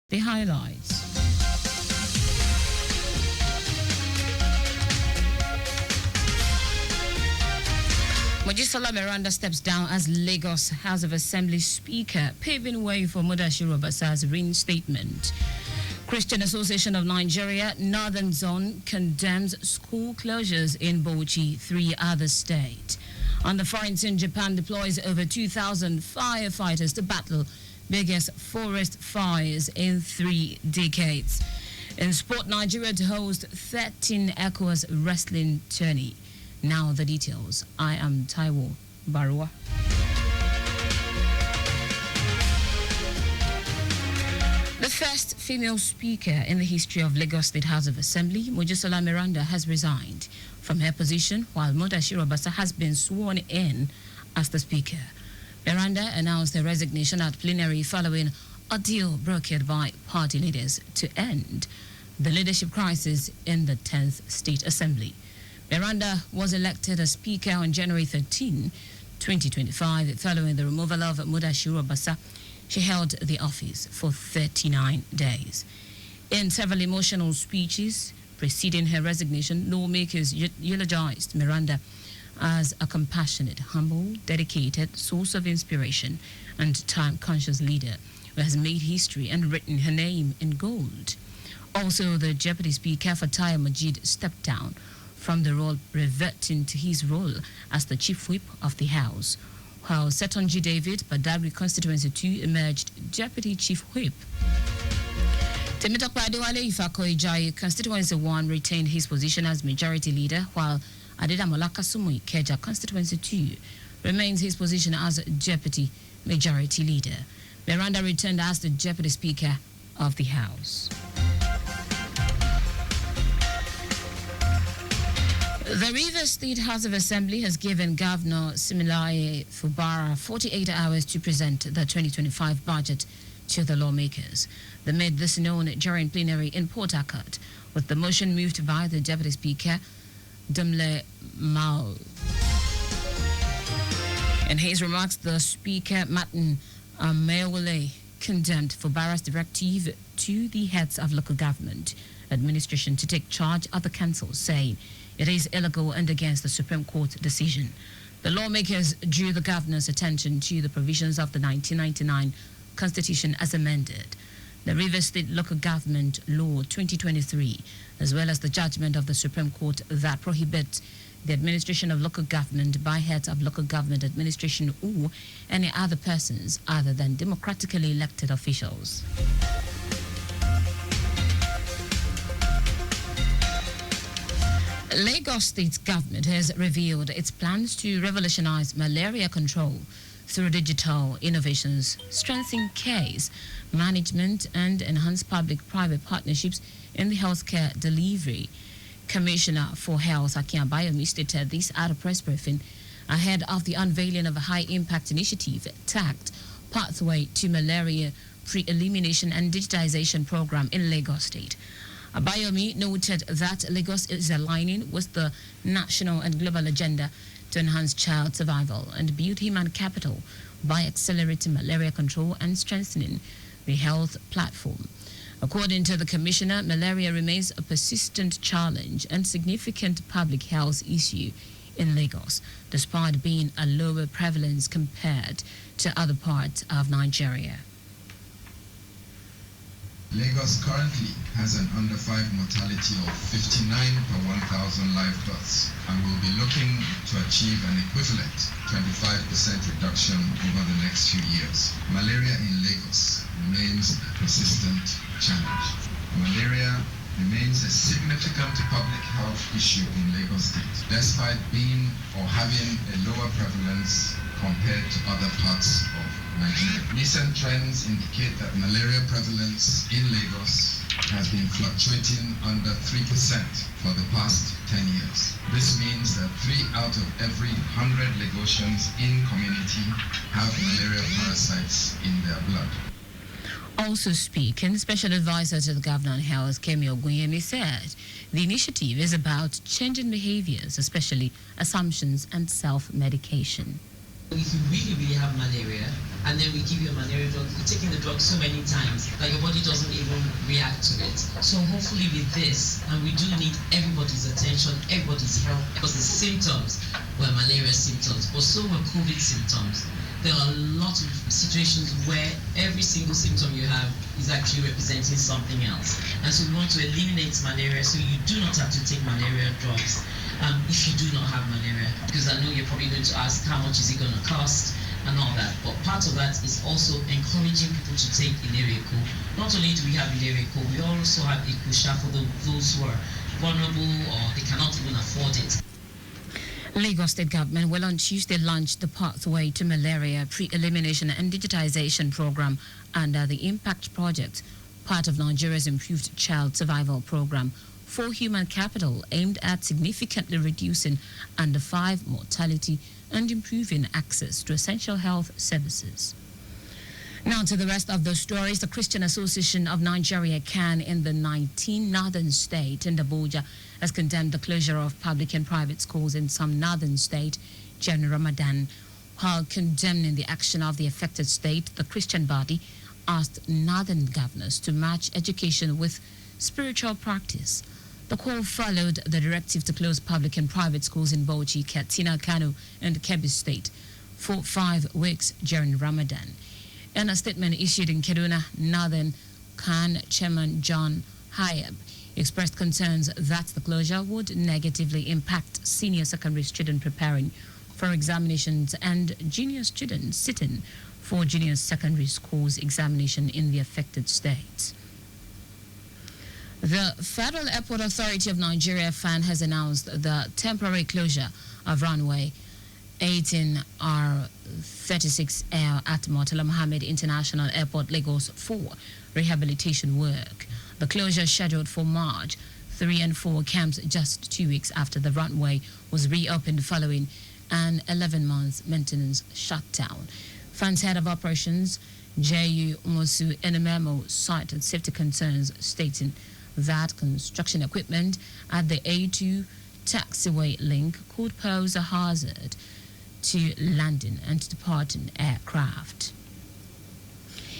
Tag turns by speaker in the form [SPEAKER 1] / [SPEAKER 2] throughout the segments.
[SPEAKER 1] The highlights. Mojisola Miranda steps down as Lagos House of Assembly Speaker, paving way for Mudashiru Basa's reinstatement. Christian Association of Nigeria, Northern Zone, condemns school closures in Bauchi, 3 other states. On the front, Japan deploys over 2,000 firefighters to battle biggest forest fires in 3 decades. In sport, Nigeria to host 13 ECOWAS wrestling tourney. Now the details. I am Taiwo Baruwa. The first female speaker in the history of Lagos State House of Assembly, Mojisola Miranda, has resigned from her position while Mudashiru Basa has been sworn in as the speaker. Miranda announced her resignation at plenary following a deal brokered by party leaders to end the leadership crisis in the 10th State Assembly. Miranda was elected as Speaker on January 13, 2025, following the removal of Mudashiru Basa. She held the office for 39 days. In several emotional speeches preceding her resignation, lawmakers eulogized Miranda as a compassionate, humble, dedicated source of inspiration and time-conscious leader who has made history and written her name in gold. Also, the Deputy Speaker Fatai Majid stepped down from the role, reverting to his role as the Chief Whip of the House, while Setonji David, Badagry Constituency 2, emerged Deputy Chief Whip. Temitope Adewale Ifakoijai, Constituency 1, retained his position as Majority Leader, while Adedamola Kasumu Ikeja, Constituency 2, remains his position as Deputy Majority Leader. Miranda returned as the Deputy Speaker of the House. The Rivers State House of Assembly has given Governor Similaye Fubara 48 hours to present the 2025 budget to the lawmakers. They made this known during plenary in Port Harcourt, with the motion moved by the Deputy Speaker, Dumle Mao. In his remarks, the Speaker, Martin Amewole, condemned Fubara's directive to the heads of local government administration to take charge of the council, saying it is illegal and against the Supreme Court decision. The lawmakers drew the governor's attention to the provisions of the 1999 Constitution as amended, the Rivers State Local Government Law 2023, as well as the judgment of the Supreme Court that prohibits the administration of local government by heads of local government administration or any other persons other than democratically elected officials. Lagos State government has revealed its plans to revolutionize malaria control through digital innovations, strengthen case management, and enhance public-private partnerships in the healthcare delivery. Commissioner for Health Akin Abayomi stated this at a press briefing ahead of the unveiling of a high-impact initiative tagged Pathway to Malaria Pre-Elimination and Digitization Program in Lagos State. Abayomi noted that Lagos is aligning with the national and global agenda to enhance child survival and build human capital by accelerating malaria control and strengthening the health platform. According to the Commissioner, malaria remains a persistent challenge and significant public health issue in Lagos, despite being a lower prevalence compared to other parts of Nigeria.
[SPEAKER 2] Lagos currently has an under 5 mortality of 59 per 1,000 live births and will be looking to achieve an equivalent 25% reduction over the next few years. Malaria in Lagos remains a persistent challenge. Malaria remains a significant public health issue in Lagos State, despite being or having a lower prevalence compared to other parts of Nigeria. Recent trends indicate that malaria prevalence in Lagos has been fluctuating under 3% for the past 10 years. This means that 3 out of every 100 Lagosians in community have malaria parasites in their blood.
[SPEAKER 1] Also speaking, Special Advisor to the Governor on Health, Kemi Ogunyemi, said the initiative is about changing behaviors, especially assumptions and self-medication.
[SPEAKER 3] If you really have malaria and then we give you a malaria drug. You're taking the drug so many times that your body doesn't even react to it. So hopefully with this, and we do need everybody's attention, everybody's help, because the symptoms were malaria symptoms, but so were COVID symptoms. There are a lot of situations where every single symptom you have is actually representing something else. And so we want to eliminate malaria so you do not have to take malaria drugs if you do not have malaria. Because I know you're probably going to ask how much is it going to cost and all that. But part of that is also encouraging people to take Ilerico. Not only do we have Ilerico, we also have Ikusha for those who are vulnerable or they cannot even afford it.
[SPEAKER 1] Lagos State Government will on Tuesday launch the Pathway to Malaria Pre-Elimination and Digitization Program under the Impact Project, part of Nigeria's Improved Child Survival Program for Human Capital, aimed at significantly reducing under 5 mortality and improving access to essential health services. Now to the rest of the stories. The Christian Association of Nigeria, CAN, in the 19 northern states in Abuja has condemned the closure of public and private schools in some northern states during Ramadan. While condemning the action of the affected state, the Christian body asked northern governors to match education with spiritual practice. The call followed the directive to close public and private schools in Bauchi, Katsina, Kano, and Kebbi State for 5 weeks during Ramadan. In a statement issued in Kaduna, Northern CAN Chairman John Hayab expressed concerns that the closure would negatively impact senior secondary students preparing for examinations and junior students sitting for junior secondary schools examination in the affected states. The Federal Airport Authority of Nigeria FAN has announced the temporary closure of runway 18R36L at Murtala Mohammed International Airport, Lagos, for rehabilitation work. The closure scheduled for March 3 and 4 comes just 2 weeks after the runway was reopened following an 11-month maintenance shutdown. FAN's head of operations, J.U. Mosu, in a memo cited safety concerns, stating that construction equipment at the A2 taxiway link could pose a hazard to landing and departing aircraft.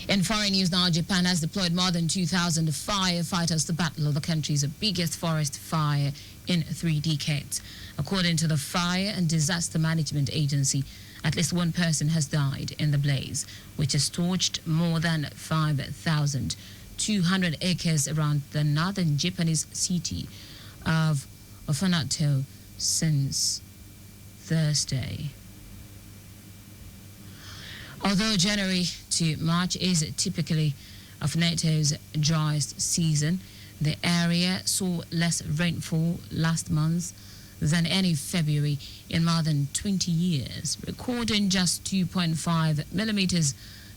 [SPEAKER 1] In foreign news now, Japan has deployed more than 2,000 firefighters to battle the country's biggest forest fire in 3 decades. According to the Fire and Disaster Management Agency, at least 1 person has died in the blaze, which has torched more than 5,200 acres around the northern Japanese city of Ofanato since Thursday. Although January to March is typically Ofanato's driest season, the area saw less rainfall last month than any February in more than 20 years, recording just 2.5 millimeters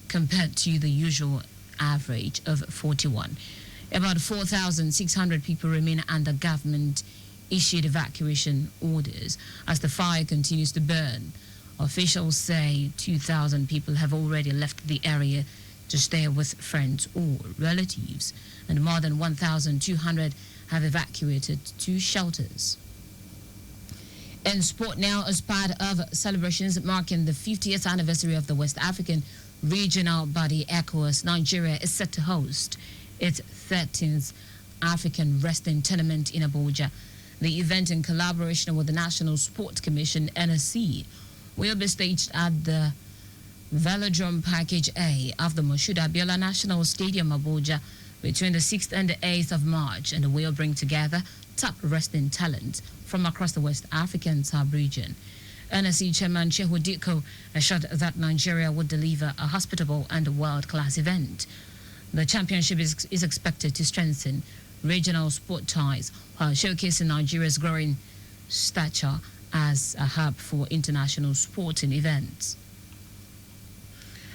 [SPEAKER 1] compared to the usual average of 41. About 4,600 people remain under government-issued evacuation orders as the fire continues to burn. Officials say 2,000 people have already left the area to stay with friends or relatives, and more than 1,200 have evacuated to shelters. In sport now, as part of celebrations marking the 50th anniversary of the West African regional body ECOWAS, Nigeria is set to host its 13th African Wrestling Tournament in Abuja. The event, in collaboration with the National Sport Commission, NSC, will be staged at the Velodrome Package A of the Moshood Abiola National Stadium, Abuja, between the 6th and the 8th of March, and will bring together top wrestling talent from across the West African sub-region. NSC Chairman Shehu Diko assured that Nigeria would deliver a hospitable and world-class event. The championship is expected to strengthen regional sport ties while showcasing Nigeria's growing stature as a hub for international sporting events.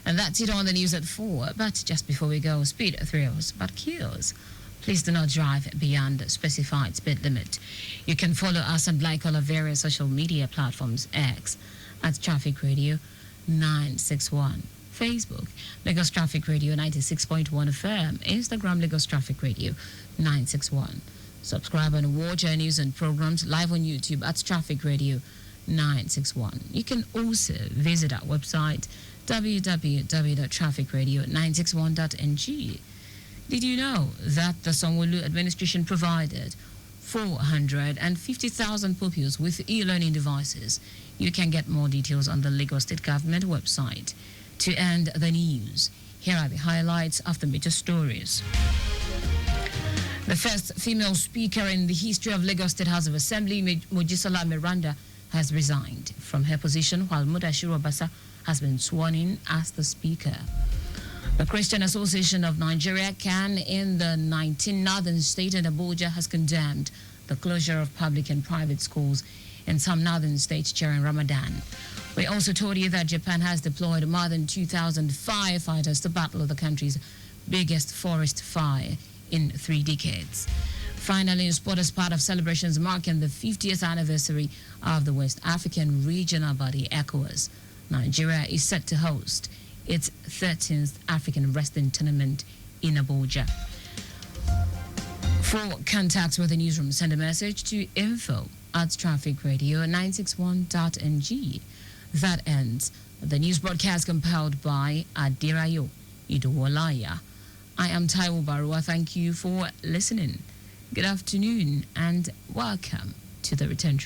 [SPEAKER 1] And that's it on the news at 4. But just before we go, speed thrills but kills. Please do not drive beyond the specified speed limit. You can follow us and like all our various social media platforms: X at Traffic Radio 961, Facebook Lagos Traffic Radio 96.1 FM, Instagram Lagos Traffic Radio 961. Subscribe and watch our news and programs live on YouTube at Traffic Radio 961. You can also visit our website www.trafficradio961.ng. Did you know that the Sanwo-Olu administration provided 450,000 pupils with e-learning devices? You can get more details on the Lagos State Government website. To end the news, here are the highlights of the major stories. The first female speaker in the history of Lagos State House of Assembly, Mojisola Miranda, has resigned from her position while Mudashiru Obasa has been sworn in as the speaker. The Christian Association of Nigeria, CAN, in the 19 northern states and Abuja has condemned the closure of public and private schools in some northern states during Ramadan. We also told you that Japan has deployed more than 2,000 firefighters to battle the country's biggest forest fire in 3 decades. Finally, in sport, as part of celebrations marking the 50th anniversary of the West African regional body ECOWAS, Nigeria is set to host its 13th African Wrestling Tournament in Abuja. For contacts with the newsroom, send a message to info@trafficradio961.ng. That ends the news broadcast compiled by Adirayo Idowolaya. I am Taiwo Baruwa. Thank you for listening. Good afternoon and welcome to the return train.